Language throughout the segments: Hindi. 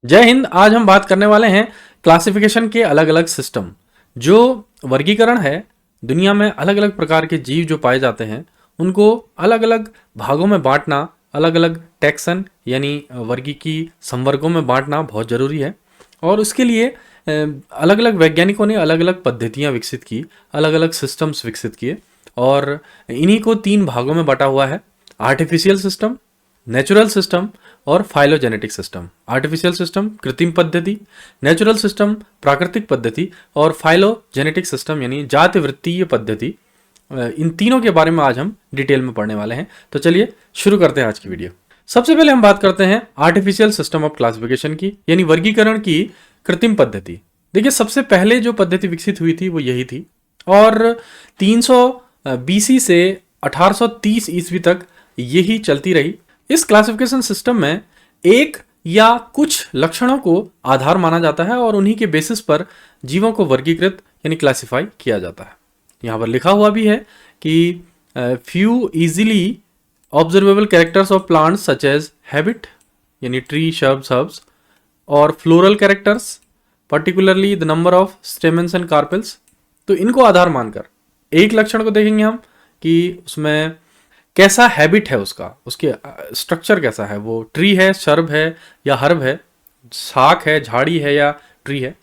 जय हिंद। आज हम बात करने वाले हैं क्लासिफिकेशन के अलग अलग सिस्टम। जो वर्गीकरण है, दुनिया में अलग अलग प्रकार के जीव जो पाए जाते हैं उनको अलग अलग भागों में बांटना, अलग अलग टैक्सन यानी वर्गीकी संवर्गों में बांटना बहुत ज़रूरी है। और उसके लिए अलग अलग वैज्ञानिकों ने अलग अलग पद्धतियाँ विकसित की, अलग अलग सिस्टम्स विकसित किए और इन्हीं को 3 भागों में बांटा हुआ है: आर्टिफिशियल सिस्टम, नेचुरल सिस्टम और फाइलोजेनेटिक सिस्टम। आर्टिफिशियल सिस्टम कृत्रिम पद्धति, नेचुरल सिस्टम प्राकृतिक पद्धति और फाइलोजेनेटिक सिस्टम यानी जातिवृत्तीय पद्धति। इन तीनों के बारे में आज हम डिटेल में पढ़ने वाले हैं। तो चलिए शुरू करते हैं आज की वीडियो। सबसे पहले हम बात करते हैं आर्टिफिशियल सिस्टम ऑफ क्लासिफिकेशन की, यानी वर्गीकरण की कृत्रिम पद्धति। देखिए, सबसे पहले जो पद्धति विकसित हुई थी वो यही थी और 300 बीसी से 1830 ईस्वी तक यही चलती रही। इस क्लासिफिकेशन सिस्टम में एक या कुछ लक्षणों को आधार माना जाता है और उन्हीं के बेसिस पर जीवों को वर्गीकृत यानी क्लासिफाई किया जाता है। यहाँ पर लिखा हुआ भी है कि few easily observable characters of plants such as habit यानी ट्री, शब्स, हर्ब्स और floral characters, particularly the number of stamens and carpels. तो इनको आधार मानकर एक लक्षण को देखेंगे हम कि उसमें कैसा हैबिट है, उसके स्ट्रक्चर कैसा है, वो ट्री है, शर्ब है या हर्ब है, शाख है, झाड़ी है या ट्री है,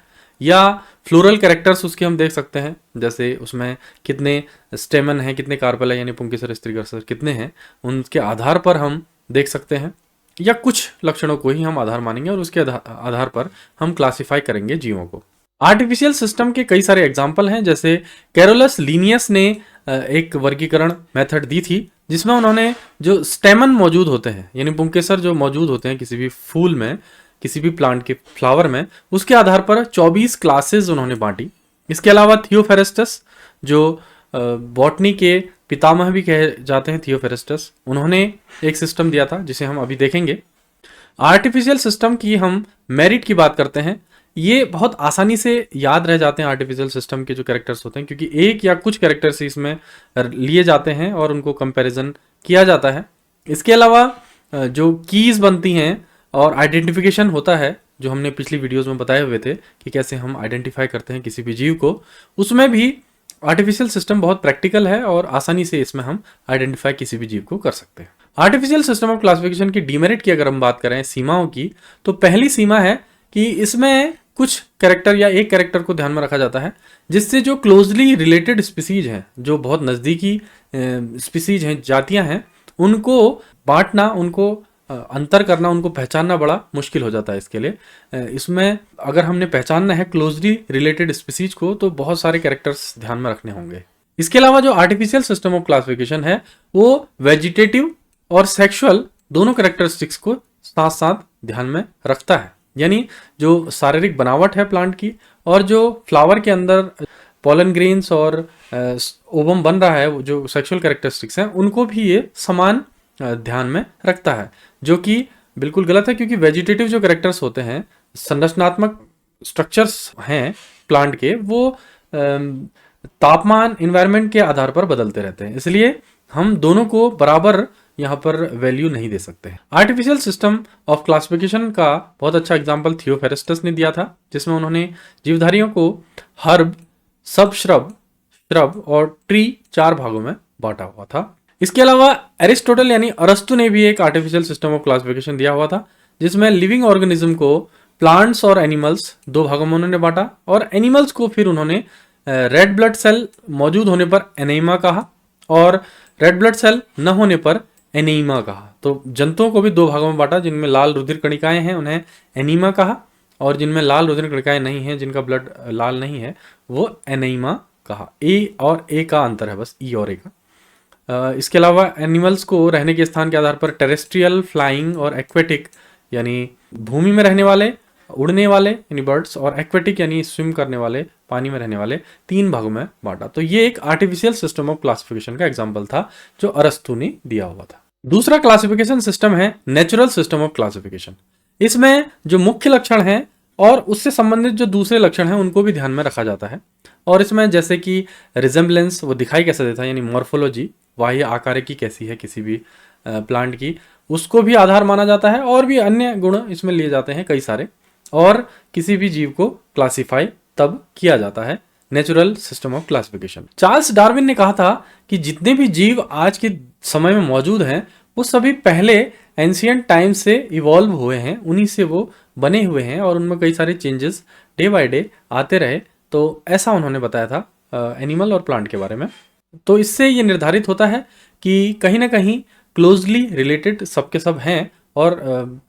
या फ्लोरल कैरेक्टर्स उसके हम देख सकते हैं, जैसे उसमें कितने स्टेमन है, कितने कार्पेल है यानी पुंकेसर, स्त्रीकसर कितने हैं, उनके आधार पर हम देख सकते हैं। या कुछ लक्षणों को ही हम आधार मानेंगे और उसके आधार पर हम क्लासिफाई करेंगे जीवों को। आर्टिफिशियल सिस्टम के कई सारे एग्जाम्पल हैं, जैसे कैरोलस लीनियस ने एक वर्गीकरण मेथड दी थी जिसमें उन्होंने जो स्टेमन मौजूद होते हैं यानी पुंकेसर जो मौजूद होते हैं किसी भी फूल में, किसी भी प्लांट के फ्लावर में, उसके आधार पर 24 क्लासेस उन्होंने बांटी। इसके अलावा थियोफेरेस्टस जो बॉटनी के पितामह भी कहे जाते हैं, थियोफेरेस्टस, उन्होंने एक सिस्टम दिया था जिसे हम अभी देखेंगे। आर्टिफिशियल सिस्टम की हम मेरिट की बात करते हैं। ये बहुत आसानी से याद रह जाते हैं आर्टिफिशियल सिस्टम के जो कैरेक्टर्स होते हैं, क्योंकि एक या कुछ कैरेक्टर्स इसमें लिए जाते हैं और उनको कंपैरिजन किया जाता है। इसके अलावा जो कीज बनती हैं और आइडेंटिफिकेशन होता है, जो हमने पिछली वीडियोस में बताए हुए थे कि कैसे हम आइडेंटिफाई करते हैं किसी भी जीव को, उसमें भी आर्टिफिशियल सिस्टम बहुत प्रैक्टिकल है और आसानी से इसमें हम आइडेंटिफाई किसी भी जीव को कर सकते हैं। आर्टिफिशियल सिस्टम ऑफ क्लासिफिकेशन की डीमेरिट की अगर हम बात करें, सीमाओं की, तो पहली सीमा है कि इसमें कुछ कैरेक्टर या एक कैरेक्टर को ध्यान में रखा जाता है जिससे जो क्लोजली रिलेटेड स्पीसीज हैं, जो बहुत नज़दीकी स्पीसीज हैं, जातियां हैं, उनको बांटना, उनको अंतर करना, उनको पहचानना बड़ा मुश्किल हो जाता है। इसके लिए इसमें अगर हमने पहचानना है क्लोजली रिलेटेड स्पीसीज को तो बहुत सारे कैरेक्टर्स ध्यान में रखने होंगे। इसके अलावा जो आर्टिफिशियल सिस्टम ऑफ क्लासिफिकेशन है वो वेजिटेटिव और सेक्सुअल दोनों कैरेक्टरिस्टिक्स को साथ साथ ध्यान में रखता है, यानी जो शारीरिक बनावट है प्लांट की और जो फ्लावर के अंदर पॉलन ग्रेन्स और ओवम बन रहा है, जो सेक्सुअल कैरेक्टरिस्टिक्स हैं, उनको भी ये समान ध्यान में रखता है, जो कि बिल्कुल गलत है, क्योंकि वेजिटेटिव जो कैरेक्टर्स होते हैं, संरचनात्मक स्ट्रक्चर्स हैं प्लांट के, वो तापमान, इन्वायरमेंट के आधार पर बदलते रहते हैं, इसलिए हम दोनों को बराबर यहाँ पर वैल्यू नहीं दे सकते हैं। आर्टिफिशियल सिस्टम ऑफ क्लासिफिकेशन का बहुत अच्छा एग्जाम्पल थियोफेरेस्टस ने दिया था, जिसमें उन्होंने जीवधारियों को हर्ब, सब श्रब और ट्री 4 भागों में बांटा हुआ था। इसके अलावा एरिस्टोटल यानी अरस्तु ने भी एक आर्टिफिशियल सिस्टम ऑफ क्लासिफिकेशन दिया हुआ था, जिसमें लिविंग ऑर्गेनिज्म को प्लांट्स और एनिमल्स 2 भागों में उन्होंने बांटा और एनिमल्स को फिर उन्होंने रेड ब्लड सेल मौजूद होने पर एनीमा कहा और रेड ब्लड सेल न होने पर एनीमा कहा। तो जंतुओं को भी 2 भागों में बांटा, जिनमें लाल रुधिर कणिकाएं हैं उन्हें एनीमा कहा और जिनमें लाल रुधिर कणिकाएं नहीं हैं, जिनका ब्लड लाल नहीं है, वो एनीमा कहा। ए और ए का अंतर है, बस ई और ए का। इसके अलावा एनिमल्स को रहने के स्थान के आधार पर टेरेस्ट्रियल, फ्लाइंग और एक्वेटिक यानी भूमि में रहने वाले, उड़ने वाले यानी बर्ड्स, और एक्वेटिक यानी स्विम करने वाले, पानी में रहने वाले, 3 भागों में बांटा। तो ये एक आर्टिफिशियल सिस्टम ऑफ क्लासिफिकेशन का एग्जाम्पल था जो अरस्तु ने दिया हुआ था। दूसरा क्लासिफिकेशन सिस्टम है नेचुरल सिस्टम ऑफ क्लासिफिकेशन। इसमें जो मुख्य लक्षण हैं और उससे संबंधित जो दूसरे लक्षण हैं उनको भी ध्यान में रखा जाता है, और इसमें जैसे कि रिजेम्बलेंस, वो दिखाई कैसा देता है, यानी मॉर्फोलॉजी, बाह्य आकारिकी कैसी है किसी भी प्लांट की, उसको भी आधार माना जाता है, और भी अन्य गुण इसमें लिए जाते हैं कई सारे। और किसी भी जीव को क्लासिफाई तब किया जाता है, natural system of classification. Charles Darwin ने कहा था कि जितने भी जीव आज के समय में मौजूद हैं वो सभी पहले एंशियंट टाइम से इवॉल्व हुए हैं, उन्हीं से वो बने हुए हैं और उनमें कई सारे चेंजेस डे बाय डे आते रहे। तो ऐसा उन्होंने बताया था एनिमल और प्लांट के बारे में। तो इससे ये निर्धारित होता है कि कहीं ना कहीं क्लोजली रिलेटेड सबके सब हैं और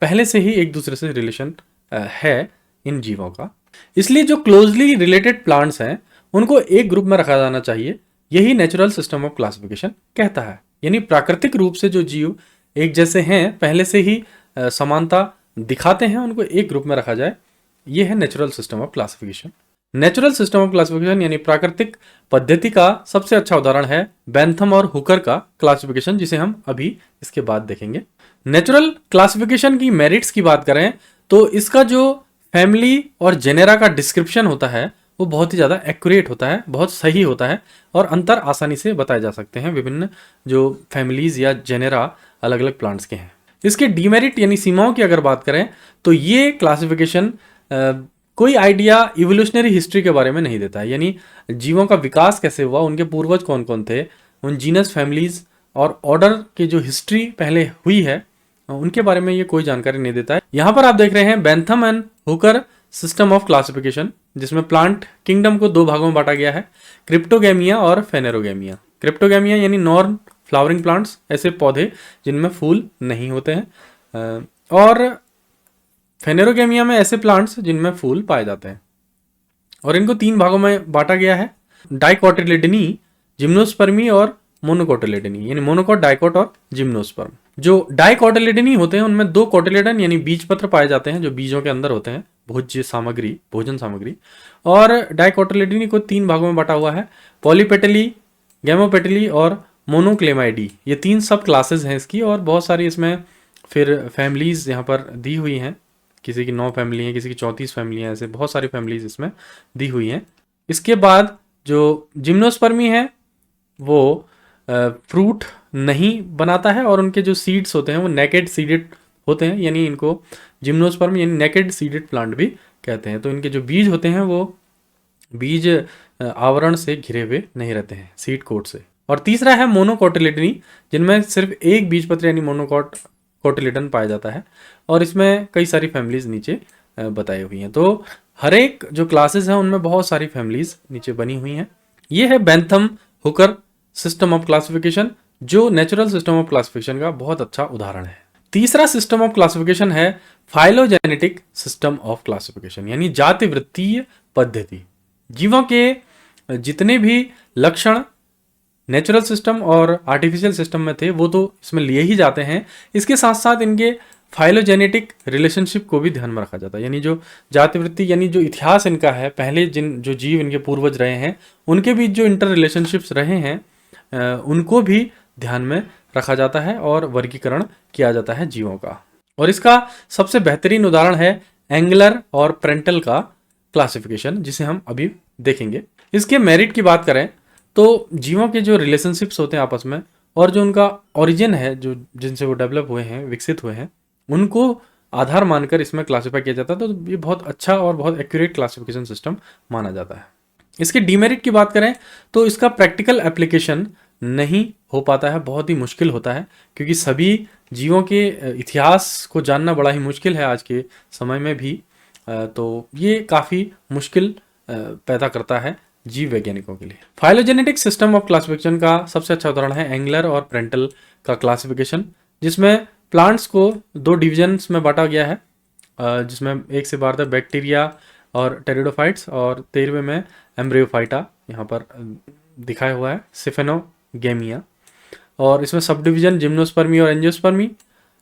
पहले से ही एक दूसरे से रिलेशन है इन जीवों का। इसलिए जो क्लोजली रिलेटेड प्लांट्स हैं उनको एक ग्रुप में रखा जाना चाहिए, यही नेचुरल सिस्टम ऑफ क्लासिफिकेशन कहता है। यानी प्राकृतिक रूप से जो जीव एक जैसे हैं, पहले से ही समानता दिखाते हैं, उनको एक ग्रुप में रखा जाए, ये है natural system of classification. Natural system of classification यानी प्राकृतिक पद्धति का सबसे अच्छा उदाहरण है बेंथम और हुकर का क्लासिफिकेशन, जिसे हम अभी इसके बाद देखेंगे। नेचुरल क्लासिफिकेशन की मेरिट्स की बात करें तो इसका जो फैमिली और जेनेरा का डिस्क्रिप्शन होता है वो बहुत ही ज़्यादा एक्यूरेट होता है, बहुत सही होता है और अंतर आसानी से बताए जा सकते हैं विभिन्न जो फैमिलीज या जेनेरा अलग अलग प्लांट्स के हैं। इसके डीमेरिट यानी सीमाओं की अगर बात करें तो ये क्लासिफिकेशन कोई आइडिया इवोल्यूशनरी हिस्ट्री के बारे में नहीं देता है, यानी जीवों का विकास कैसे हुआ, उनके पूर्वज कौन कौन थे, उन जीनस, फैमिलीज और ऑर्डर की जो हिस्ट्री पहले हुई है उनके बारे में ये कोई जानकारी नहीं देता है। यहाँ पर आप देख रहे हैं Bentham and Hooker system of classification, जिसमें प्लांट किंगडम को दो भागों में बांटा गया है, क्रिप्टोगैमिया और फेनेरोगैमिया। क्रिप्टोगैमिया यानी नॉन फ्लावरिंग प्लांट्स, ऐसे पौधे जिनमें फूल नहीं होते हैं, और फेनेरोगैमिया में ऐसे प्लांट्स जिनमें फूल पाए जाते हैं। और इनको तीन भागों में बांटा गया है, डाइकोटिलिडनी, जिम्नोस्पर्मी और मोनोकोटिलिडनी, यानी मोनोकोट, डाइकोट और जिम्नोस्पर्म। जो डाइकोटिलिडनी होते हैं उनमें दो कोटिलिडन यानी बीज पत्र पाए जाते हैं जो बीजों के अंदर होते हैं, भोज्य सामग्री, भोजन सामग्री। और डाइकोटिलिडनी को तीन भागों में बांटा हुआ है, पॉलीपेटली, गैमोपेटली और मोनोक्लेमाइडी। ये तीन सब क्लासेस हैं इसकी, और बहुत सारी इसमें फिर फैमिलीज यहाँ पर दी हुई हैं, किसी की 9 फैमिली हैं, किसी की 34 फैमिली हैं, ऐसे बहुत सारी फैमिलीज इसमें दी हुई हैं। इसके बाद जो जिम्नोस्पर्मी है वो फ्रूट नहीं बनाता है और उनके जो सीड्स होते हैं वो नेकेड सीडेड होते हैं, यानी इनको जिम्नोस्पर्म यानी नेकेड सीडेड प्लांट भी कहते हैं। तो इनके जो बीज होते हैं वो बीज आवरण से घिरे हुए नहीं रहते हैं, सीड कोट से। और तीसरा है मोनोकोटिलिडनी, जिनमें सिर्फ एक बीज पत्र यानी मोनोकोटिलिडन पाया जाता है, और इसमें कई सारी फैमिलीज नीचे बताई हुई हैं। तो हर एक जो क्लासेस हैं उनमें बहुत सारी फैमिलीज नीचे बनी हुई हैं। ये है Bentham Hooker system of classification, जो नेचुरल सिस्टम ऑफ क्लासिफिकेशन का बहुत अच्छा उदाहरण है। तीसरा सिस्टम ऑफ क्लासिफिकेशन है फाइलोजेनेटिक सिस्टम ऑफ क्लासिफिकेशन, यानी जातिवृत्तीय पद्धति। जीवों के जितने भी लक्षण नेचुरल सिस्टम और आर्टिफिशियल सिस्टम में थे वो तो इसमें लिए ही जाते हैं, इसके साथ साथ इनके फाइलोजेनेटिक रिलेशनशिप को भी ध्यान में रखा जाता है, यानी जो जातिवृत्ति यानी जो इतिहास इनका है, पहले जिन जो जीव इनके पूर्वज रहे हैं उनके बीच जो इंटर रिलेशनशिप्स रहे हैं उनको भी ध्यान में रखा जाता है और वर्गीकरण किया जाता है जीवों का। और इसका सबसे बेहतरीन उदाहरण है एंगलर और प्रेंटल का क्लासिफिकेशन, जिसे हम अभी देखेंगे। इसके मेरिट की बात करें तो जीवों के जो रिलेशनशिप्स होते हैं आपस में और जो उनका ओरिजिन है, जो जिनसे वो डेवलप हुए हैं, विकसित हुए हैं, उनको आधार मानकर इसमें क्लासिफाई किया जाता है। तो ये बहुत अच्छा और बहुत एक्यूरेट क्लासिफिकेशन सिस्टम माना जाता है। इसके डीमेरिट की बात करें तो इसका प्रैक्टिकल एप्लीकेशन नहीं हो पाता है, बहुत ही मुश्किल होता है, क्योंकि सभी जीवों के इतिहास को जानना बड़ा ही मुश्किल है आज के समय में भी। तो ये काफ़ी मुश्किल पैदा करता है जीव वैज्ञानिकों के लिए। फाइलोजेनेटिक सिस्टम ऑफ क्लासिफिकेशन का सबसे अच्छा उदाहरण है एंगलर और प्रेंटल का क्लासिफिकेशन, जिसमें प्लांट्स को 2 डिविजन्स में बांटा गया है, जिसमें एक से 12 बैक्टीरिया और टेरिडोफाइट्स, और 13वें में एम्ब्रियोफाइटा यहाँ पर दिखाया हुआ है, सिफेनोगैमिया। और इसमें सब डिवीजन जिम्नोस्पर्मी और एंजियोस्पर्मी,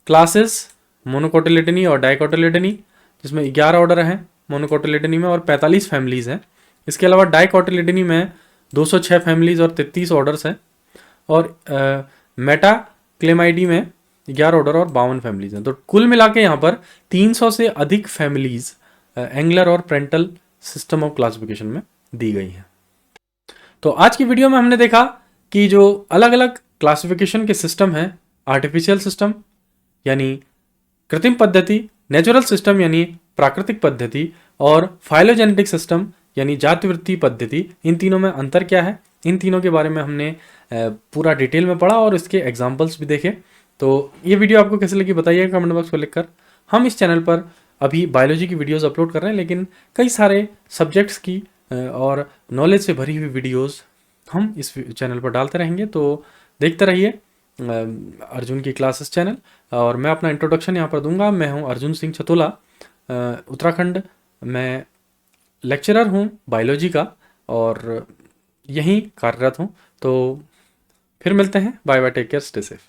क्लासेस मोनोकोटिलिडनी और डाइकोटिलिडनी, जिसमें 11 ऑर्डर हैं मोनोकोटिलिडनी में और 45 फैमिलीज हैं। इसके अलावा डाइकोटिलिडनी में 206 फैमिलीज और 33 ऑर्डर्स हैं, और मेटा क्लेमाइडी में 11 ऑर्डर और 52 फैमिलीज हैं। तो कुल मिला के यहाँ पर 300 से अधिक फैमिलीज एंगलर और प्रेंटल सिस्टम ऑफ क्लासिफिकेशन में दी गई हैं। तो आज की वीडियो में हमने देखा कि जो अलग अलग क्लासिफिकेशन के सिस्टम हैं, आर्टिफिशियल सिस्टम यानी कृत्रिम पद्धति, नेचुरल सिस्टम यानी प्राकृतिक पद्धति और फाइलोजेनेटिक सिस्टम यानी जातिवृत्ति पद्धति, इन तीनों में अंतर क्या है, इन तीनों के बारे में हमने पूरा डिटेल में पढ़ा और इसके एग्जाम्पल्स भी देखे। तो ये वीडियो आपको कैसे लगी बताइएगा कमेंट बॉक्स में लिखकर। हम इस चैनल पर अभी बायोलॉजी की वीडियोस अपलोड कर रहे हैं, लेकिन कई सारे सब्जेक्ट्स की और नॉलेज से भरी हुई वीडियोस हम इस चैनल पर डालते रहेंगे। तो देखते रहिए अर्जुन की क्लासेस चैनल। और मैं अपना इंट्रोडक्शन यहाँ पर दूंगा। मैं हूँ अर्जुन सिंह छतोला, उत्तराखंड में लेक्चरर हूँ बायोलॉजी का और यहीं कार्यरत हूँ। तो फिर मिलते हैं। Bye bye, take care, stay safe.